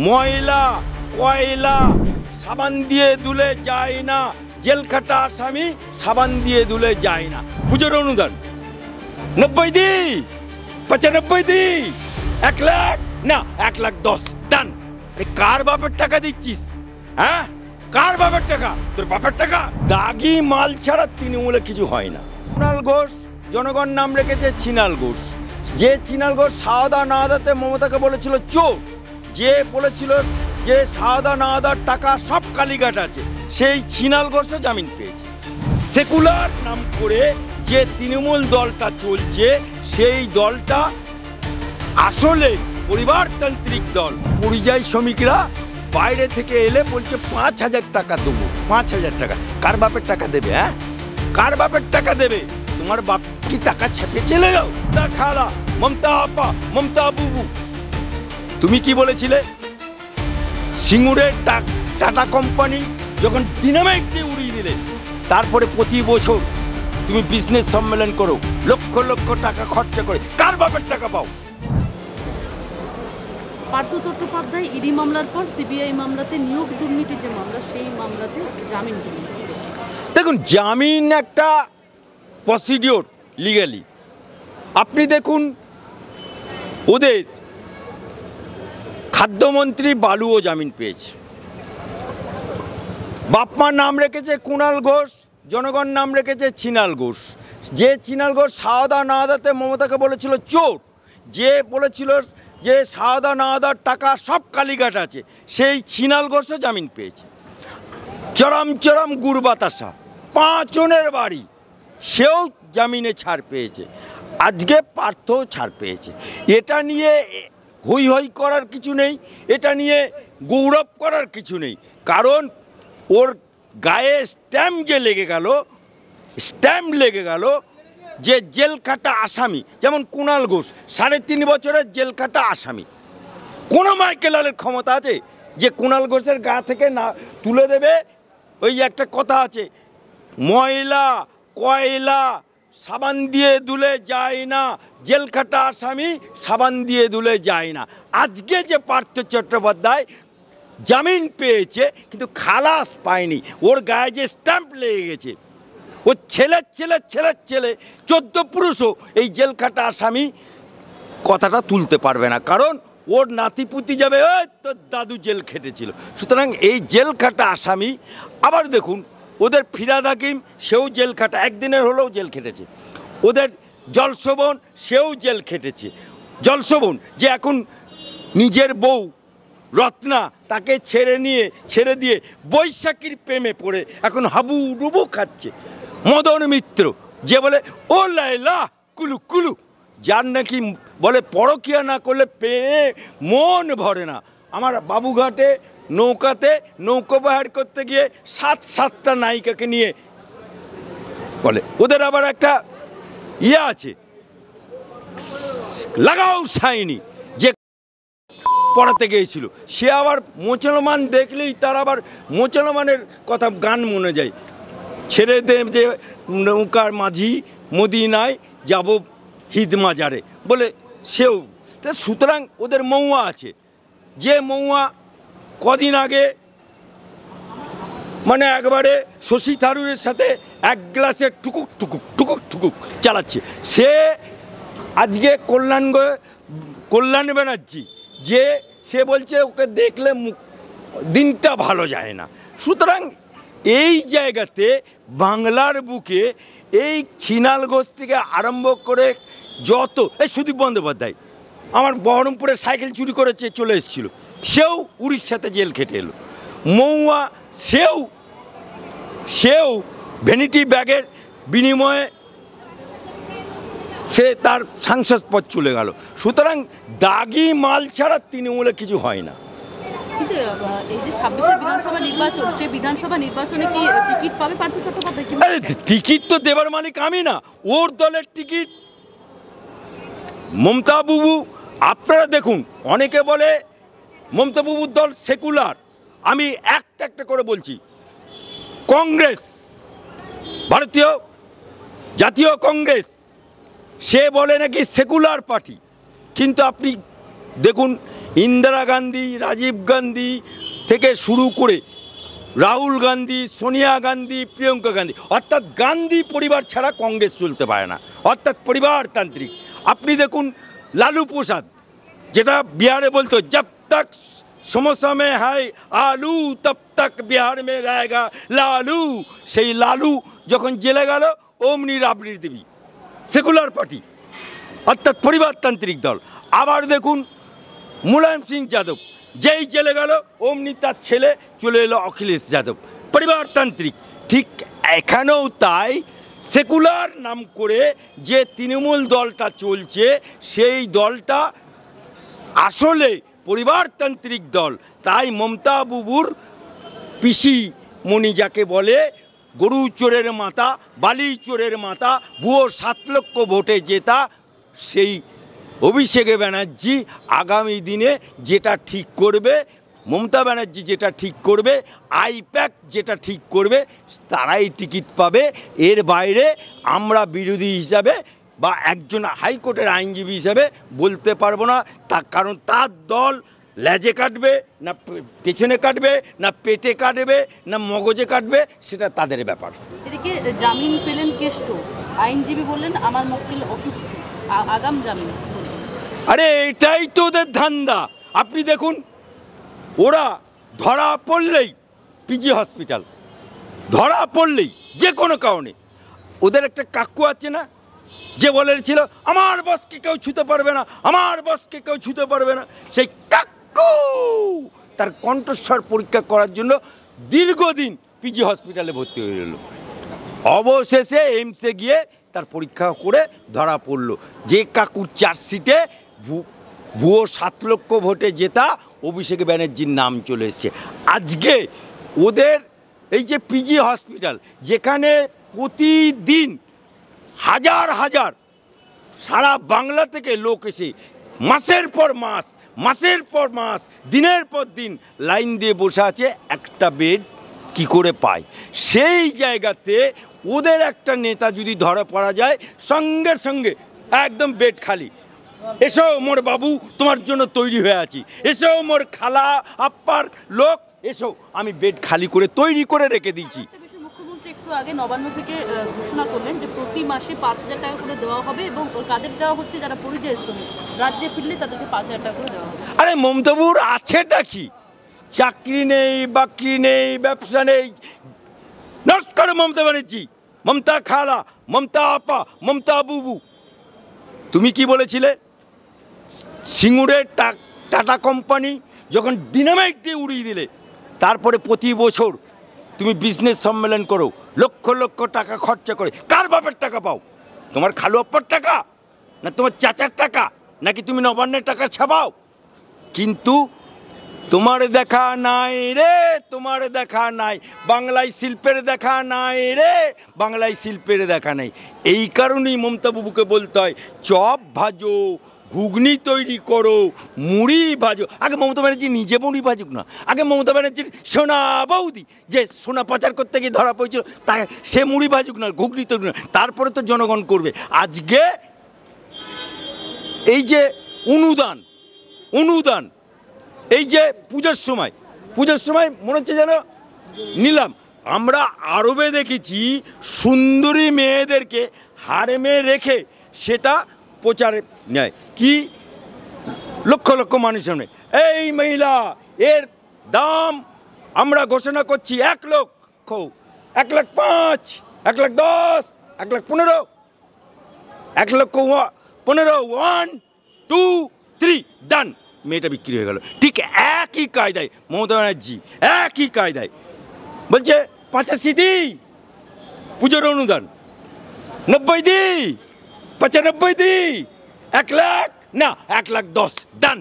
ময়লা কয়লা সাবান দিয়ে ধুলে যায় না, জেল খাটা আসামি সাবান দিয়ে ধুলে যায় না। পুজোর অনুদান 90 দি, 95 দি, 1 লাখ না 1,10,000 ডান। কার বাপের টাকা দিচ্ছিস? হ্যাঁ, কার বাপের টাকা? তোর বাপের টাকা। দাগি মাল ছাড়া তৃণমূলে কিছু হয় না। কুণাল ঘোষ জনগণ নাম রেখেছে ছিনাল ঘোষ। যে ছিনাল ঘোষ সাওদা নাওদাতে মমতাকে বলেছিল চোর, যে বলেছিল যে সাওদা নাওদার টাকা সব কালীঘাট আছে, সেই ছিনাল ঘোষও জামিন পেয়েছে। সেকুলার নাম করে যে তৃণমূল দলটা চলছে, সেই দলটা আসলে পরিবারতান্ত্রিক দল। পরিযায়ী শ্রমিকরা বাইরে থেকে এলে বলছে 5,000 টাকা দেবো, 5,000 টাকা। কার বাপের টাকা দেবে? হ্যাঁ, কার বাপের টাকা দেবে? তোমার বাপ কি টাকা ছাপিয়ে চলে যাও? খালা মমতা আপা, মমতা বুবু, তুমি কি বলেছিলে? সিঙ্গুরের টাটা কোম্পানি যখন ডিনামাইট দিয়ে উড়িয়ে দিলে, তারপরে প্রতি বছর তুমি বিজনেস সম্মেলন করো, লক্ষ লক্ষ টাকা খরচা করে। কার বাপের টাকা পাও? পার্থ চট্টোপাধ্যায় ইডি মামলার পর সিবিআই মামলাতে নিয়োগ দুর্নীতির যে মামলা, সেই মামলাতে জামিন পেলেন। দেখুন, জামিন একটা প্রসিডিওর লিগ্যালি। আপনি দেখুন, ওদের খাদ্যমন্ত্রী বালুও জামিন পেয়েছে। বাপমার নাম রেখেছে কুণাল ঘোষ, জনগণ নাম রেখেছে ছিনাল ঘোষ। যে ছিনাল ঘোষ সাওদা নাওদাতে মমতাকে বলেছিল চোর, যে বলেছিল যে সাওদা নাওদার টাকা সব কালীঘাট আছে, সেই ছিনাল ঘোষও জামিন পেয়েছে। চরম চরম গুড় বাতাসা 5 জনের বাড়ি, সেও জামিনে ছাড় পেয়েছে। আজকে পার্থও ছাড় পেয়েছে। এটা নিয়ে হই হই করার কিছু নেই, এটা নিয়ে গৌরব করার কিছু নেই। কারণ ওর গায়ে স্ট্যাম্প যে লেগে গেল, স্ট্যাম্প লেগে গেল যে জেল খাটা আসামি। যেমন কুণাল ঘোষ 3.5 বছরের জেল খাটা আসামি। কোনো মাইকেলের ক্ষমতা আছে যে কুণাল ঘোষের গা থেকে না তুলে দেবে? ওই একটা কথা আছে, ময়লা কয়লা সাবান দিয়ে ধুলে যায় না, জেল খাটা আসামি সাবান দিয়ে ধুলে যায় না। আজকে যে পার্থ চট্টোপাধ্যায় জামিন পেয়েছে কিন্তু খালাস পায়নি, ওর গায়ে যে স্ট্যাম্প লেগে গেছে। ও ছেলের ছেলের ছেলের ছেলে 14 পুরুষও এই জেল খাটা আসামি কথাটা তুলতে পারবে না, কারণ ওর নাতিপুতি যাবে ওই তোর দাদু জেল খেটেছিল। সুতরাং এই জেল খাটা আসামি। আবার দেখুন, ওদের ফিরাদ হাকিম, সেও জেল খাটা, একদিনের হলেও জেল খেটেছে। ওদের জলশোভন, সেও জেল খেটেছে। জলশোভন যে এখন নিজের বউ রত্না তাকে ছেড়ে দিয়ে বৈশাখীর প্রেমে পড়ে এখন হাবু ডুবু খাচ্ছে। মদন মিত্র যে বলে ও লাইলা কুলু কুলু, যার নাকি বলে পরকিয়া না করলে পেয়ে মন ভরে না। আমার বাবুঘাটে নৌকাতে নৌকো বাহার করতে গিয়ে 7-7টা নায়িকাকে নিয়ে বলে। ওদের আবার একটা ইয়ে আছে, লাগাও সাইনি, যে পড়াতে গিয়েছিল, সে আবার মুসলমান দেখলেই তার আবার মুসলমানের কথা গান মনে যায়। ছেড়ে দে যে নৌকার মাঝি মদিনায় যাব হিদ মাজারে বলে সেও। সুতরাং ওদের মৌয়া আছে, যে মৌয়া কদিন আগে মানে একবারে শশী থারুরের সাথে 1 গ্লাসে টুকুক টুকুক টুকুক টুকুক চালাচ্ছে। সে আজকে কল্যাণ ব্যানার্জি, যে সে বলছে ওকে দেখলে দিনটা ভালো যায় না। সুতরাং এই জায়গাতে বাংলার বুকে এই ছিনাল ঘোষ থেকে আরম্ভ করে যত, এই সুদীপ বন্দ্যোপাধ্যায় আমার বহরমপুরে সাইকেল চুরি করেছে, চলে এসেছিল, সেও উড়িষ্যাতে জেল খেটে এলো। মৌয়া সেও ভ্যানিটি ব্যাগের বিনিময়ে সে তার সাংসদ পদ চলে গেল। সুতরাং দাগি মাল ছাড়া তৃণমূলে কিছু হয় না। কিন্তু এই যে 26 বিধানসভা নির্বাচন, সেই বিধানসভা নির্বাচনে কি টিকিট পাবে পার্থ চট্টোপাধ্যায়? টিকিট তো দেবার মালিক আমি না, ওর দলের টিকিট মমতা বুবু। আপনারা দেখুন, অনেকে বলে মমতা বুবুর দল সেকুলার। আমি একটা করে বলছি, কংগ্রেস, ভারতীয় জাতীয় কংগ্রেস, সে বলে নাকি সেকুলার পার্টি, কিন্তু আপনি দেখুন ইন্দিরা গান্ধী, রাজীব গান্ধী থেকে শুরু করে রাহুল গান্ধী, সোনিয়া গান্ধী, প্রিয়াঙ্কা গান্ধী, অর্থাৎ গান্ধী পরিবার ছাড়া কংগ্রেস চলতে পারে না, অর্থাৎ পরিবারতান্ত্রিক। আপনি দেখুন লালু প্রসাদ, যেটা বিহারে বলতো জব তক সমোসা মে হায় আলু তব তক বিহার মে রহেগা লালু, সেই লালু যখন জেলে গেল অমনি রাবড়ি দেবী, সেকুলার পার্টি, অর্থাৎ পরিবারতান্ত্রিক দল। আবার দেখুন মুলায়ম সিং যাদব, যেই জেলে গেল অমনি তার ছেলে চলে এলো অখিলেশ যাদব, পরিবারতান্ত্রিক। ঠিক এখানেও তাই, সেকুলার নাম করে যে তৃণমূল দলটা চলছে সেই দলটা আসলে পরিবারতান্ত্রিক দল। তাই মমতা বুবুর পিসি মণি যাকে বলে, গরু চোরের মাথা, বালি চোরের মাথা, ভুয়ো 7 লক্ষ ভোটে জেতা সেই অভিষেক ব্যানার্জি আগামী দিনে যেটা ঠিক করবে, মমতা ব্যানার্জি যেটা ঠিক করবে, আইপ্যাক যেটা ঠিক করবে, তারাই টিকিট পাবে। এর বাইরে আমরা বিরোধী হিসাবে বা একজন হাইকোর্টের আইনজীবী হিসাবে বলতে পারবো না, তার কারণ তার দল লেজে কাটবে না পেছনে কাটবে না পেটে কাটবে না মগজে কাটবে, সেটা তাদের ব্যাপার। এদিকে জামিন পেলেন কেষ্ট, আইনজীবী বললেন আমার মক্কেল অসুস্থ, আগাম জামিন। আরে এটাই তো ওদের ধান্দা। আপনি দেখুন, ওরা ধরা পড়লেই পিজি হসপিটাল, ধরা পড়লেই যে কোনো কারণে, ওদের একটা কাকু আছে না যে বলেছিল আমার বসকে কেউ ছুতে পারবে না, আমার বসকে কেউ ছুতে পারবে না, সেই কাকু তার কণ্ঠস্বর পরীক্ষা করার জন্য দীর্ঘদিন পিজি হসপিটালে ভর্তি হয়ে রইল। অবশেষে এইমসে গিয়ে তার পরীক্ষা করে ধরা পড়ল যে কাকুর চার্জশিটে ভুয়ো 7 লক্ষ ভোটে জেতা অভিষেক ব্যানার্জির নাম চলে এসছে। আজকে ওদের এই যে পিজি হসপিটাল, যেখানে প্রতিদিন হাজার হাজার সারা বাংলা থেকে লোক এসে মাসের পর মাস, মাসের পর মাস, দিনের পর দিন লাইন দিয়ে বসে আছে, একটা বেড কি করে পায়। সেই জায়গাতে ওদের একটা নেতা যদি ধরা পড়া যায়, সঙ্গে সঙ্গে একদম বেড খালি, এসো মোর বাবু তোমার জন্য তৈরি হয়ে আছি, এসো মোর খালা আপ্পার লোক এসো, আমি বেড খালি করে তৈরি করে রেখে দিয়েছি। মুখ্যমন্ত্রী একটু আগে নবান্ন থেকে ঘোষণা করলেন যে প্রতি মাসে 5,000 টাকা করে দেওয়া হবে, এবং কাদের দেওয়া হচ্ছে যারা পরিযায়ী শ্রমিক, রাজ্যে ফিরলে তাদেরকে 5,000 টাকা করে দেওয়া হবে। আরে মমতাবুর আছেটা কি? চাকরি নেই, বাকরি নেই, ব্যবসা নেই, নট করে মমতা ব্যানার্জি, মমতা খালা, মমতা আপা, মমতা বুবু। তুমি কি বলেছিলে? সিঙ্গুরের টাটা কোম্পানি যখন ডিনামাইট দিয়ে উড়িয়ে দিলে, তারপরে প্রতি বছর তুমি বিজনেস সম্মেলন করো, লক্ষ লক্ষ টাকা খরচা করে, কার বাপের টাকা পাও? তোমার খালু আপ্পার টাকা, না তোমার চাচার টাকা, নাকি তুমি নবান্নের টাকা ছাপাও? কিন্তু তোমার দেখা নাই রে, তোমার দেখা নাই, বাংলায় শিল্পের দেখা নাই রে, বাংলায় শিল্পের দেখা নাই। এই কারণেই মমতা বাবুকে বলতে হয় চপ ভাজো, ঘুগনি তৈরি করো, মুড়ি ভাজো। আগে মমতা ব্যানার্জি নিজে মুড়ি ভাজুক না, আগে মমতা ব্যানার্জির সোনা বৌদি যে সোনা পাচার করতে গিয়ে ধরা পড়েছিল, তা সে মুড়ি ভাজুক না, ঘুগনি তৈরি না, তারপরে তো জনগণ করবে। আজকে এই যে অনুদান, অনুদান এই যে পুজোর সময় মনে হচ্ছে যেন নিলাম। আমরা আরবে দেখেছি সুন্দরী মেয়েদেরকে হারেমে রেখে সেটা প্রচারে নেয়, কি লক্ষ লক্ষ মানুষের সামনে, এই মহিলা এর দাম আমরা ঘোষণা করছি 1 লক্ষ, 1,05,000, 1,10,000, 1,15,000, 1,15,000, 1, 2, 3 ডান, মেয়েটা বিক্রি হয়ে গেল। ঠিক একই কায়দায় মমতা ব্যানার্জি একই কায়দায় বলছে 85 দিই পুজোর অনুদান, 90 দিই, 95 দিই, 1 লাখ না 1,10,000 ডান।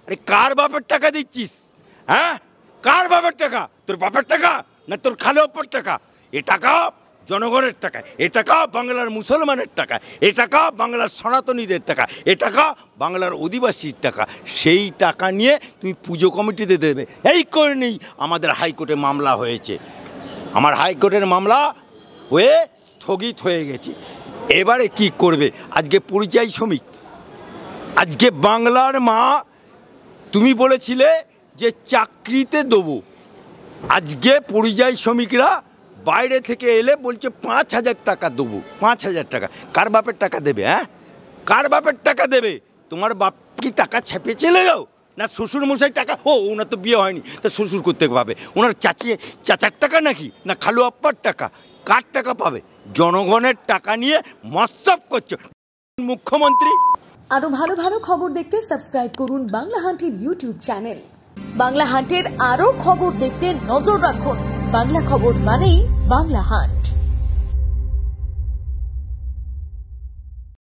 আরে কার বাপের টাকা দিচ্ছিস? হ্যাঁ, কার বাপের টাকা? তোর বাপের টাকা না তোর খালো বাপের টাকা? এ টাকা জনগণের টাকা, এ টাকা বাংলার মুসলমানের টাকা, এ টাকা বাংলার সনাতনীদের টাকা, এ টাকা বাংলার অধিবাসীর টাকা। সেই টাকা নিয়ে তুমি পুজো কমিটিতে দেবে। এই কারণেই আমাদের হাইকোর্টে মামলা হয়েছে, আমার হাইকোর্টের মামলা হয়ে স্থগিত হয়ে গেছে। এবারে কি করবে? আজকে পরিযায়ী শ্রমিক, আজকে বাংলার মা তুমি বলেছিলে যে চাকরিতে দেবো, আজকে পরিযায়ী শ্রমিকরা বাইরে থেকে এলে বলছে 5,000 টাকা দেবো, 5,000 টাকা। কার বাপের টাকা দেবে? হ্যাঁ, কার বাপের টাকা দেবে? তোমার বাপ কি টাকা ছেপে চলে যাও না? শ্বশুর মশাই টাকা, ওনার তো বিয়ে হয়নি, তা শ্বশুর করতে পাবে? ওনার চাচার টাকা নাকি, না খালু আপ্পার টাকা? কার টাকা পাবে? জনগণের টাকা নিয়ে মস্তব করছো মুখ্যমন্ত্রী। আরো ভালো ভালো খবর দেখতে সাবস্ক্রাইব করুন বাংলা হান্টের ইউটিউব চ্যানেল। বাংলা হান্টের আরো খবর দেখতে নজর রাখুন। বাংলা খবর মানেই বাংলা হান্ট।